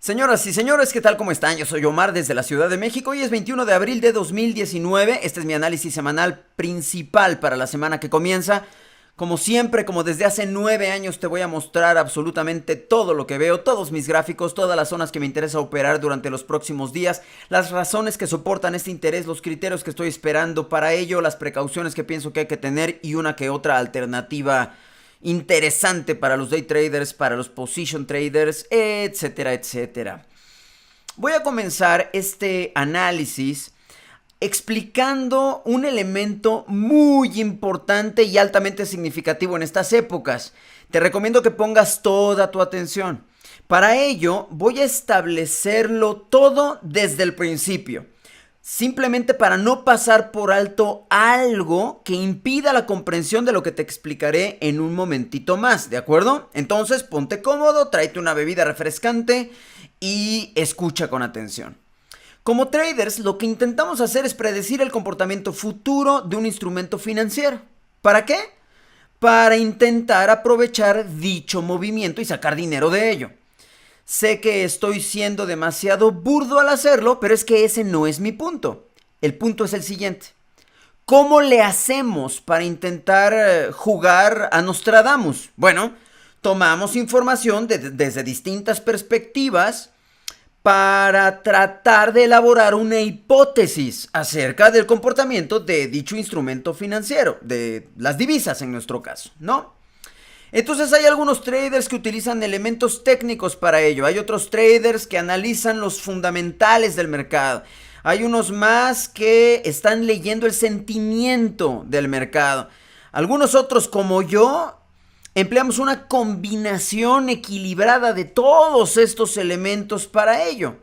Señoras y señores, ¿qué tal? ¿Cómo están? Yo soy Omar desde la Ciudad de México. Hoy es 21 de abril de 2019. Este es mi análisis semanal principal para la semana que comienza. Como siempre, como desde hace 9 años, te voy a mostrar absolutamente todo lo que veo, todos mis gráficos, todas las zonas que me interesa operar durante los próximos días, las razones que soportan este interés, los criterios que estoy esperando para ello, las precauciones que pienso que hay que tener y una que otra alternativa interesante para los day traders, para los position traders, etcétera, etcétera. Voy a comenzar este análisis explicando un elemento muy importante y altamente significativo en estas épocas. Te recomiendo que pongas toda tu atención. Para ello, voy a establecerlo todo desde el principio. Simplemente para no pasar por alto algo que impida la comprensión de lo que te explicaré en un momentito más, ¿de acuerdo? Entonces ponte cómodo, tráete una bebida refrescante y escucha con atención. Como traders, lo que intentamos hacer es predecir el comportamiento futuro de un instrumento financiero. ¿Para qué? Para intentar aprovechar dicho movimiento y sacar dinero de ello. Sé que estoy siendo demasiado burdo al hacerlo, pero es que ese no es mi punto. El punto es el siguiente. ¿Cómo le hacemos para intentar jugar a Nostradamus? Bueno, tomamos información desde distintas perspectivas para tratar de elaborar una hipótesis acerca del comportamiento de dicho instrumento financiero, de las divisas en nuestro caso, ¿no? Entonces hay algunos traders que utilizan elementos técnicos para ello, hay otros traders que analizan los fundamentales del mercado, hay unos más que están leyendo el sentimiento del mercado, algunos otros como yo empleamos una combinación equilibrada de todos estos elementos para ello.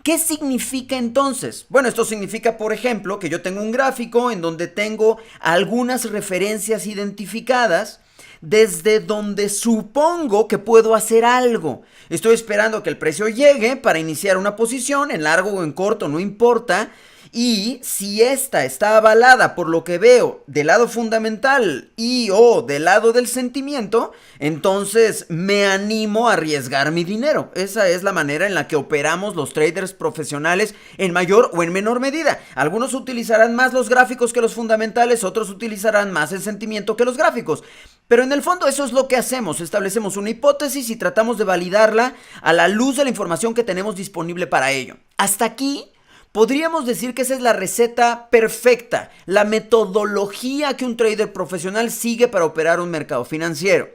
¿Qué significa entonces? Bueno, esto significa, por ejemplo, que yo tengo un gráfico en donde tengo algunas referencias identificadas desde donde supongo que puedo hacer algo. Estoy esperando que el precio llegue para iniciar una posición, en largo o en corto, no importa. Y si esta está avalada por lo que veo del lado fundamental y o del lado del sentimiento, entonces me animo a arriesgar mi dinero. Esa es la manera en la que operamos los traders profesionales en mayor o en menor medida. Algunos utilizarán más los gráficos que los fundamentales, otros utilizarán más el sentimiento que los gráficos. Pero en el fondo eso es lo que hacemos, establecemos una hipótesis y tratamos de validarla a la luz de la información que tenemos disponible para ello. Hasta aquí podríamos decir que esa es la receta perfecta, la metodología que un trader profesional sigue para operar un mercado financiero.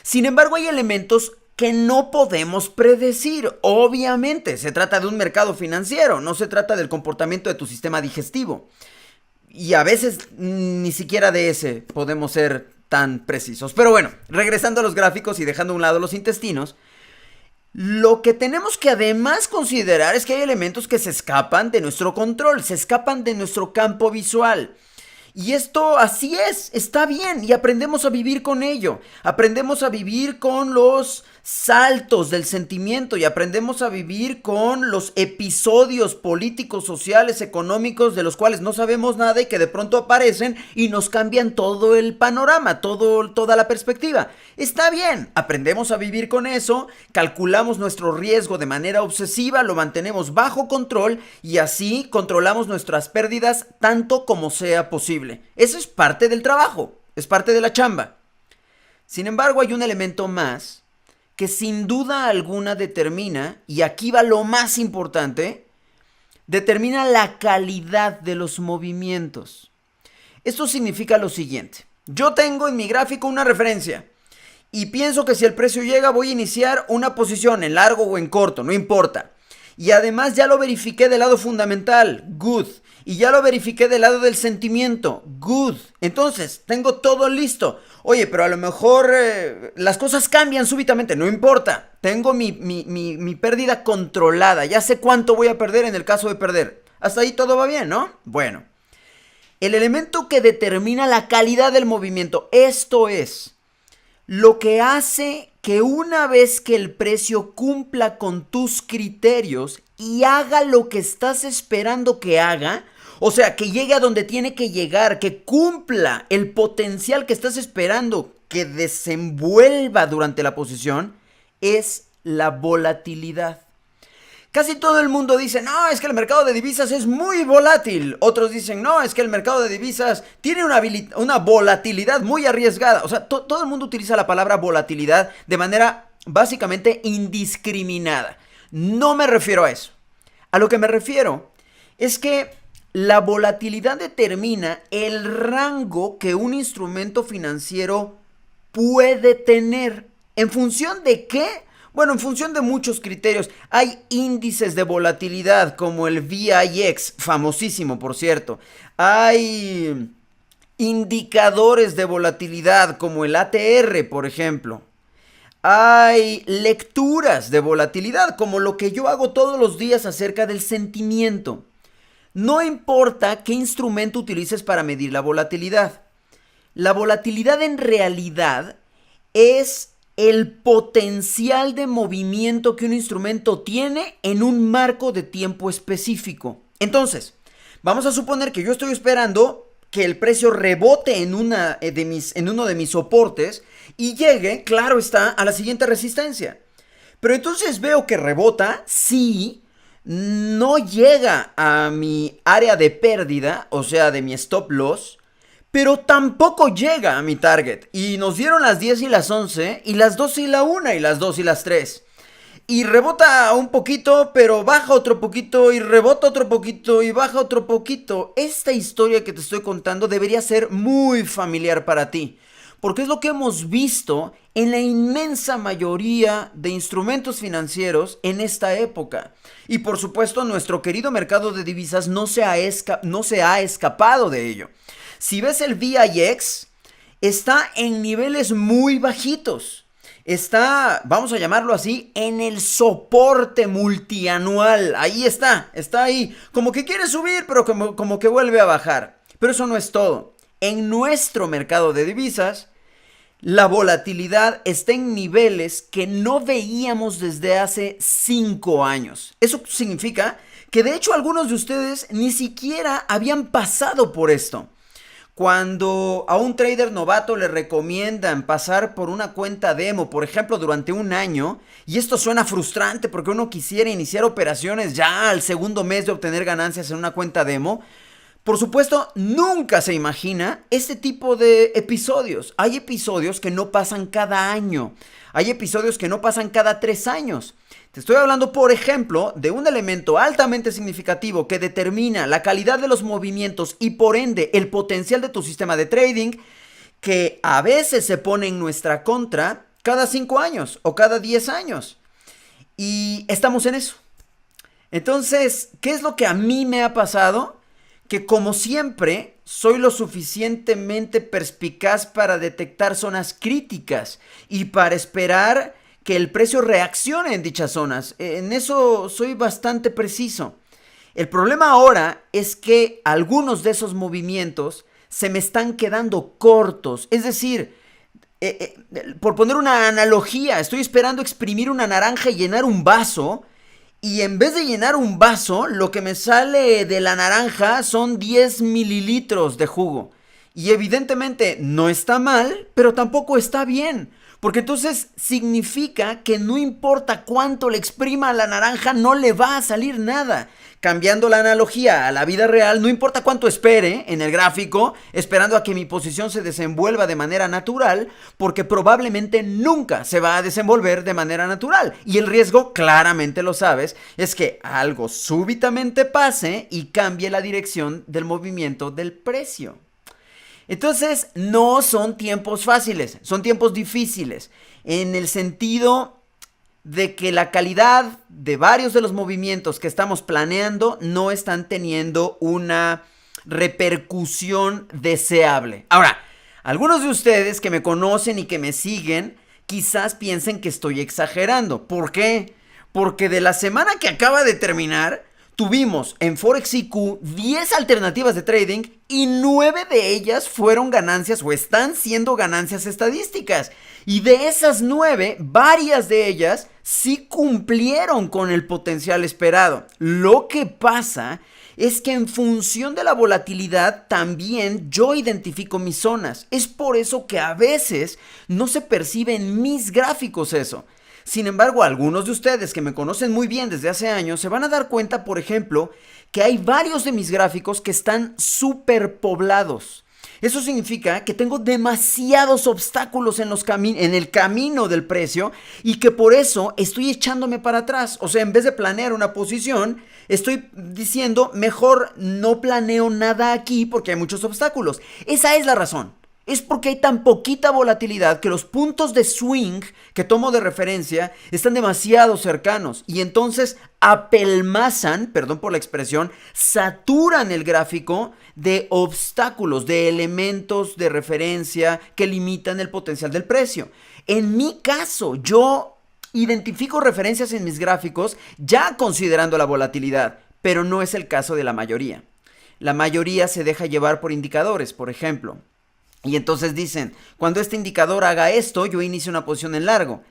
Sin embargo, hay elementos que no podemos predecir. Obviamente, se trata de un mercado financiero, no se trata del comportamiento de tu sistema digestivo. Y a veces ni siquiera de ese podemos ser tan precisos. Pero bueno, regresando a los gráficos y dejando a un lado los intestinos, lo que tenemos que además considerar es que hay elementos que se escapan de nuestro control, se escapan de nuestro campo visual. Y esto así es, está bien y aprendemos a vivir con ello. Aprendemos a vivir con los saltos del sentimiento y aprendemos a vivir con los episodios políticos, sociales, económicos de los cuales no sabemos nada y que de pronto aparecen y nos cambian todo el panorama, toda la perspectiva. Está bien, aprendemos a vivir con eso, calculamos nuestro riesgo de manera obsesiva, lo mantenemos bajo control y así controlamos nuestras pérdidas tanto como sea posible. Eso es parte del trabajo, es parte de la chamba. Sin embargo, hay un elemento más que sin duda alguna determina, y aquí va lo más importante, determina la calidad de los movimientos. Esto significa lo siguiente. Yo tengo en mi gráfico una referencia y pienso que si el precio llega voy a iniciar una posición en largo o en corto, no importa. Y además ya lo verifiqué del lado fundamental, good. Y ya lo verifiqué del lado del sentimiento, good. Entonces, tengo todo listo. Oye, pero a lo mejor las cosas cambian súbitamente, no importa. Tengo mi pérdida controlada, ya sé cuánto voy a perder en el caso de perder. Hasta ahí todo va bien, ¿no? Bueno, el elemento que determina la calidad del movimiento, esto es lo que hace que una vez que el precio cumpla con tus criterios y haga lo que estás esperando que haga, o sea, que llegue a donde tiene que llegar, que cumpla el potencial que estás esperando que desenvuelva durante la posición, es la volatilidad. Casi todo el mundo dice, no, es que el mercado de divisas es muy volátil. Otros dicen, no, es que el mercado de divisas tiene una volatilidad muy arriesgada. O sea, todo el mundo utiliza la palabra volatilidad de manera básicamente indiscriminada. No me refiero a eso. A lo que me refiero es que la volatilidad determina el rango que un instrumento financiero puede tener. ¿En función de qué? Bueno, en función de muchos criterios. Hay índices de volatilidad como el VIX, famosísimo por cierto. Hay indicadores de volatilidad como el ATR, por ejemplo. Hay lecturas de volatilidad como lo que yo hago todos los días acerca del sentimiento. No importa qué instrumento utilices para medir la volatilidad. La volatilidad en realidad es el potencial de movimiento que un instrumento tiene en un marco de tiempo específico. Entonces, vamos a suponer que yo estoy esperando que el precio rebote en uno de mis soportes y llegue, claro está, a la siguiente resistencia. Pero entonces veo que rebota, sí, no llega a mi área de pérdida, o sea, de mi stop loss, pero tampoco llega a mi target. Y nos dieron las 10 y las 11, y las 12 y la 1, y las 2 y las 3. Y rebota un poquito, pero baja otro poquito, y rebota otro poquito, y baja otro poquito. Esta historia que te estoy contando debería ser muy familiar para ti, porque es lo que hemos visto en la inmensa mayoría de instrumentos financieros en esta época. Y por supuesto, nuestro querido mercado de divisas no se ha escapado de ello. Si ves el VIX, está en niveles muy bajitos. Está, vamos a llamarlo así, en el soporte multianual. Ahí está ahí. Como que quiere subir, pero como que vuelve a bajar. Pero eso no es todo. En nuestro mercado de divisas, la volatilidad está en niveles que no veíamos desde hace 5 años. Eso significa que de hecho algunos de ustedes ni siquiera habían pasado por esto. Cuando a un trader novato le recomiendan pasar por una cuenta demo, por ejemplo, durante un año, y esto suena frustrante porque uno quisiera iniciar operaciones ya al segundo mes de obtener ganancias en una cuenta demo, por supuesto, nunca se imagina este tipo de episodios. Hay episodios que no pasan cada año. Hay episodios que no pasan cada 3 años. Te estoy hablando, por ejemplo, de un elemento altamente significativo que determina la calidad de los movimientos y por ende el potencial de tu sistema de trading, que a veces se pone en nuestra contra cada 5 años o cada 10 años. Y estamos en eso. Entonces, ¿qué es lo que a mí me ha pasado? Que como siempre, soy lo suficientemente perspicaz para detectar zonas críticas y para esperar que el precio reaccione en dichas zonas. En eso soy bastante preciso. El problema ahora es que algunos de esos movimientos se me están quedando cortos. Es decir, por poner una analogía, estoy esperando exprimir una naranja y llenar un vaso. Y en vez de llenar un vaso, lo que me sale de la naranja son 10 mililitros de jugo. Y evidentemente no está mal, pero tampoco está bien. Porque entonces significa que no importa cuánto le exprima a la naranja, no le va a salir nada. Cambiando la analogía a la vida real, no importa cuánto espere en el gráfico, esperando a que mi posición se desenvuelva de manera natural, porque probablemente nunca se va a desenvolver de manera natural. Y el riesgo, claramente lo sabes, es que algo súbitamente pase y cambie la dirección del movimiento del precio. Entonces, no son tiempos fáciles, son tiempos difíciles, en el sentido de que la calidad de varios de los movimientos que estamos planeando no están teniendo una repercusión deseable. Ahora, algunos de ustedes que me conocen y que me siguen, quizás piensen que estoy exagerando. ¿Por qué? Porque de la semana que acaba de terminar, tuvimos en Forex IQ 10 alternativas de trading y 9 de ellas fueron ganancias o están siendo ganancias estadísticas. Y de esas 9, varias de ellas sí cumplieron con el potencial esperado. Lo que pasa es que en función de la volatilidad también yo identifico mis zonas. Es por eso que a veces no se percibe en mis gráficos eso. Sin embargo, algunos de ustedes que me conocen muy bien desde hace años se van a dar cuenta, por ejemplo, que hay varios de mis gráficos que están superpoblados. Eso significa que tengo demasiados obstáculos en el camino del precio y que por eso estoy echándome para atrás. O sea, en vez de planear una posición, estoy diciendo mejor no planeo nada aquí porque hay muchos obstáculos. Esa es la razón. Es porque hay tan poquita volatilidad que los puntos de swing que tomo de referencia están demasiado cercanos y entonces apelmazan, perdón por la expresión, saturan el gráfico de obstáculos, de elementos de referencia que limitan el potencial del precio. En mi caso, yo identifico referencias en mis gráficos ya considerando la volatilidad, pero no es el caso de la mayoría. La mayoría se deja llevar por indicadores, por ejemplo. Y entonces dicen, cuando este indicador haga esto, yo inicio una posición en largo.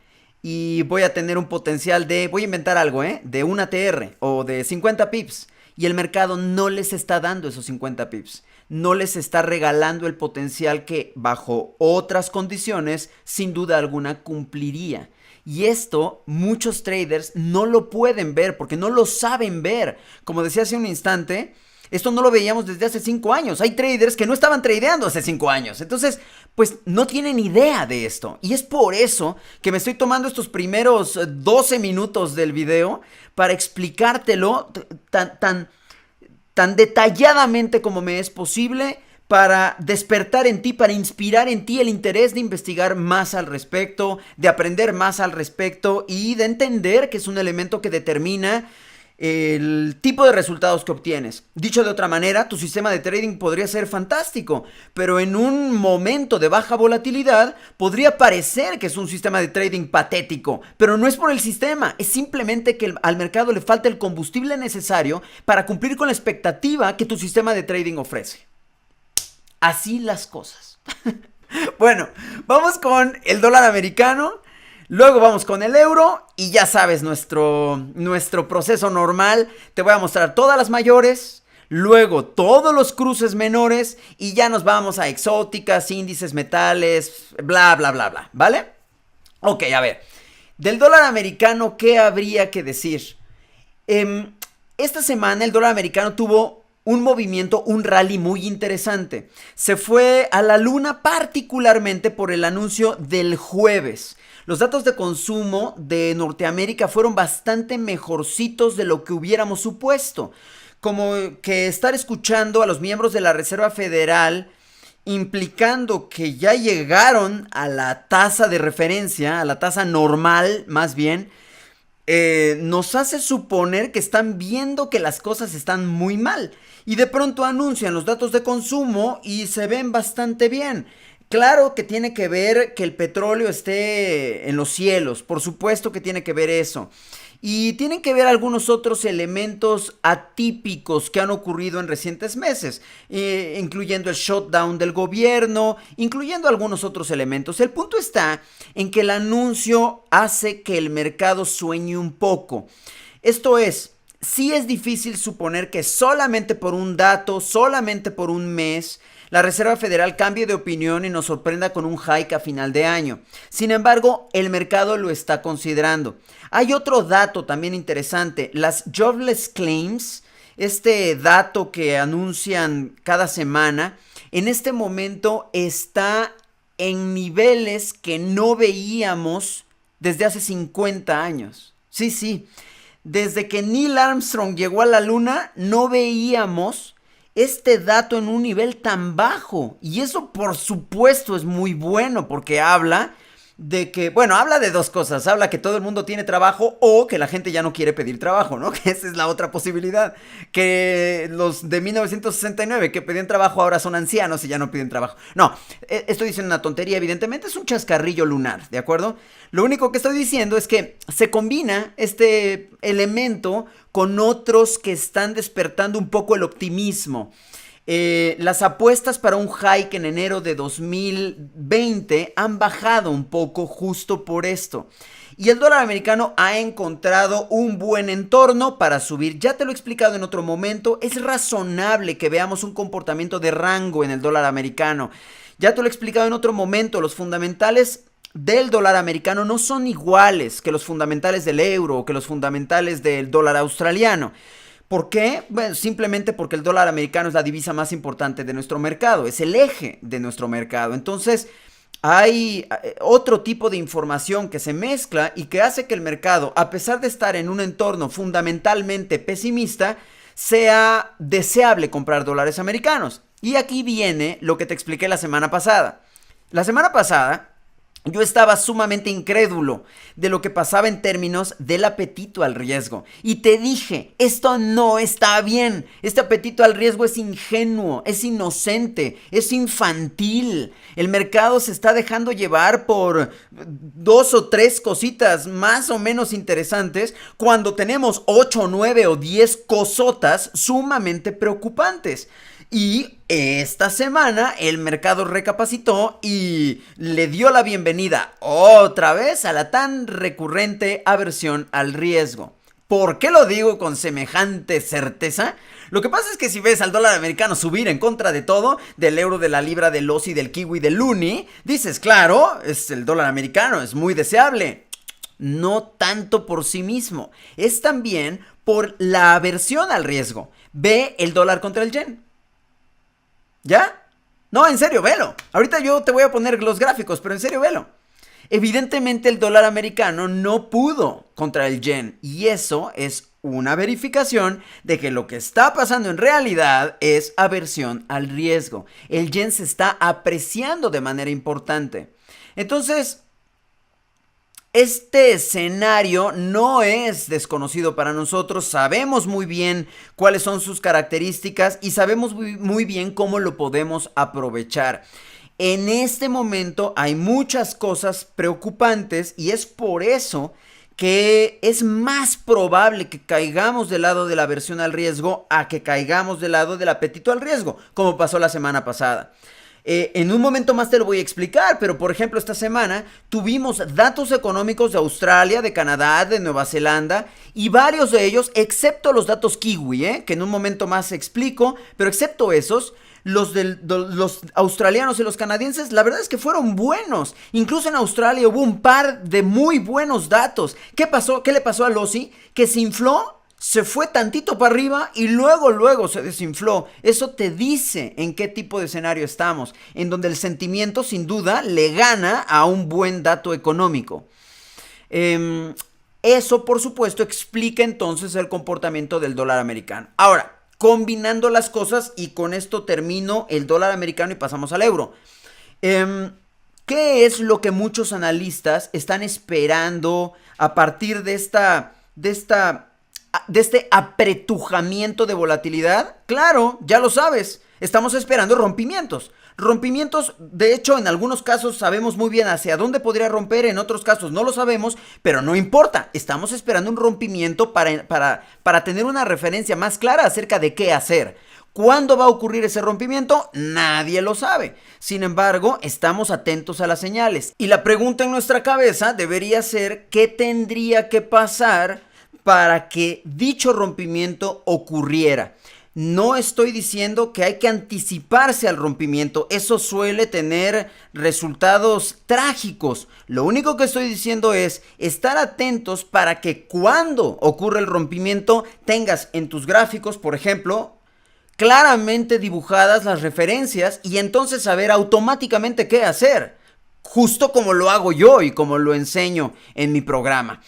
Y voy a tener un potencial de, voy a inventar algo, de 1 ATR o de 50 pips. Y el mercado no les está dando esos 50 pips. No les está regalando el potencial que bajo otras condiciones, sin duda alguna, cumpliría. Y esto muchos traders no lo pueden ver porque no lo saben ver. Como decía hace un instante, esto no lo veíamos desde hace 5 años. Hay traders que no estaban tradeando hace 5 años. Entonces, pues no tienen idea de esto. Y es por eso que me estoy tomando estos primeros 12 minutos del video para explicártelo tan detalladamente como me es posible, para despertar en ti, para inspirar en ti el interés de investigar más al respecto, de aprender más al respecto y de entender que es un elemento que determina el tipo de resultados que obtienes. Dicho de otra manera, tu sistema de trading podría ser fantástico, pero en un momento de baja volatilidad podría parecer que es un sistema de trading patético, pero no es por el sistema, es simplemente que al mercado le falta el combustible necesario para cumplir con la expectativa que tu sistema de trading ofrece. Así las cosas. Bueno, vamos con el dólar americano. Luego vamos con el euro y ya sabes nuestro proceso normal. Te voy a mostrar todas las mayores, luego todos los cruces menores y ya nos vamos a exóticas, índices, metales, bla, bla, bla, bla, ¿vale? Ok, a ver, del dólar americano, ¿qué habría que decir? Esta semana el dólar americano tuvo un movimiento, un rally muy interesante. Se fue a la luna particularmente por el anuncio del jueves. Los datos de consumo de Norteamérica fueron bastante mejorcitos de lo que hubiéramos supuesto. Como que estar escuchando a los miembros de la Reserva Federal implicando que ya llegaron a la tasa de referencia, a la tasa normal más bien, nos hace suponer que están viendo que las cosas están muy mal. Y de pronto anuncian los datos de consumo y se ven bastante bien. Claro que tiene que ver que el petróleo esté en los cielos, por supuesto que tiene que ver eso. Y tienen que ver algunos otros elementos atípicos que han ocurrido en recientes meses, incluyendo el shutdown del gobierno, incluyendo algunos otros elementos. El punto está en que el anuncio hace que el mercado sueñe un poco. Esto es, sí es difícil suponer que solamente por un dato, solamente por un mes, la Reserva Federal cambie de opinión y nos sorprenda con un hike a final de año. Sin embargo, el mercado lo está considerando. Hay otro dato también interesante, las Jobless Claims, este dato que anuncian cada semana, en este momento está en niveles que no veíamos desde hace 50 años. Sí, desde que Neil Armstrong llegó a la luna, no veíamos este dato en un nivel tan bajo. Y eso por supuesto es muy bueno porque habla de que, bueno, habla de dos cosas. Habla que todo el mundo tiene trabajo o que la gente ya no quiere pedir trabajo, ¿no? Que esa es la otra posibilidad. Que los de 1969 que pedían trabajo ahora son ancianos y ya no piden trabajo. No, estoy diciendo una tontería, evidentemente es un chascarrillo lunar, ¿de acuerdo? Lo único que estoy diciendo es que se combina este elemento con otros que están despertando un poco el optimismo. Las apuestas para un hike en enero de 2020 han bajado un poco justo por esto. Y el dólar americano ha encontrado un buen entorno para subir. Ya te lo he explicado en otro momento. Es razonable que veamos un comportamiento de rango en el dólar americano. Ya te lo he explicado en otro momento. Los fundamentales del dólar americano no son iguales que los fundamentales del euro o que los fundamentales del dólar australiano. ¿Por qué? Bueno, simplemente porque el dólar americano es la divisa más importante de nuestro mercado, es el eje de nuestro mercado. Entonces, hay otro tipo de información que se mezcla y que hace que el mercado, a pesar de estar en un entorno fundamentalmente pesimista, sea deseable comprar dólares americanos. Y aquí viene lo que te expliqué la semana pasada. La semana pasada yo estaba sumamente incrédulo de lo que pasaba en términos del apetito al riesgo. Y te dije, esto no está bien. Este apetito al riesgo es ingenuo, es inocente, es infantil. El mercado se está dejando llevar por 2 o 3 cositas más o menos interesantes cuando tenemos 8, 9 o 10 cosotas sumamente preocupantes. Y esta semana el mercado recapacitó y le dio la bienvenida otra vez a la tan recurrente aversión al riesgo. ¿Por qué lo digo con semejante certeza? Lo que pasa es que si ves al dólar americano subir en contra de todo, del euro, de la libra, del Aussie, del kiwi, del luni, dices, claro, es el dólar americano, es muy deseable. No tanto por sí mismo, es también por la aversión al riesgo. Ve el dólar contra el yen. ¿Ya? No, en serio, velo. Ahorita yo te voy a poner los gráficos, pero en serio, velo. Evidentemente el dólar americano no pudo contra el yen y eso es una verificación de que lo que está pasando en realidad es aversión al riesgo. El yen se está apreciando de manera importante. Entonces, este escenario no es desconocido para nosotros, sabemos muy bien cuáles son sus características y sabemos muy bien cómo lo podemos aprovechar. En este momento hay muchas cosas preocupantes y es por eso que es más probable que caigamos del lado de la aversión al riesgo a que caigamos del lado del apetito al riesgo, como pasó la semana pasada. En un momento más te lo voy a explicar, pero por ejemplo esta semana tuvimos datos económicos de Australia, de Canadá, de Nueva Zelanda y varios de ellos, excepto los datos kiwi, que en un momento más explico, pero excepto esos, los australianos y los canadienses, la verdad es que fueron buenos. Incluso en Australia hubo un par de muy buenos datos. ¿Qué pasó? ¿Qué le pasó al Aussie? Que se infló. Se fue tantito para arriba y luego se desinfló. Eso te dice en qué tipo de escenario estamos, en donde el sentimiento sin duda le gana a un buen dato económico. Eso por supuesto explica entonces el comportamiento del dólar americano. Ahora, combinando las cosas y con esto termino el dólar americano y pasamos al euro. ¿Qué es lo que muchos analistas están esperando a partir de este apretujamiento de volatilidad? Claro, ya lo sabes, estamos esperando rompimientos. Rompimientos, de hecho, en algunos casos sabemos muy bien hacia dónde podría romper, en otros casos no lo sabemos, pero no importa, estamos esperando un rompimiento para tener una referencia más clara acerca de qué hacer. ¿Cuándo va a ocurrir ese rompimiento? Nadie lo sabe. Sin embargo, estamos atentos a las señales. Y la pregunta en nuestra cabeza debería ser, ¿qué tendría que pasar para que dicho rompimiento ocurriera? No estoy diciendo que hay que anticiparse al rompimiento, eso suele tener resultados trágicos. Lo único que estoy diciendo es estar atentos para que cuando ocurra el rompimiento tengas en tus gráficos, por ejemplo, claramente dibujadas las referencias y entonces saber automáticamente qué hacer, justo como lo hago yo y como lo enseño en mi programa.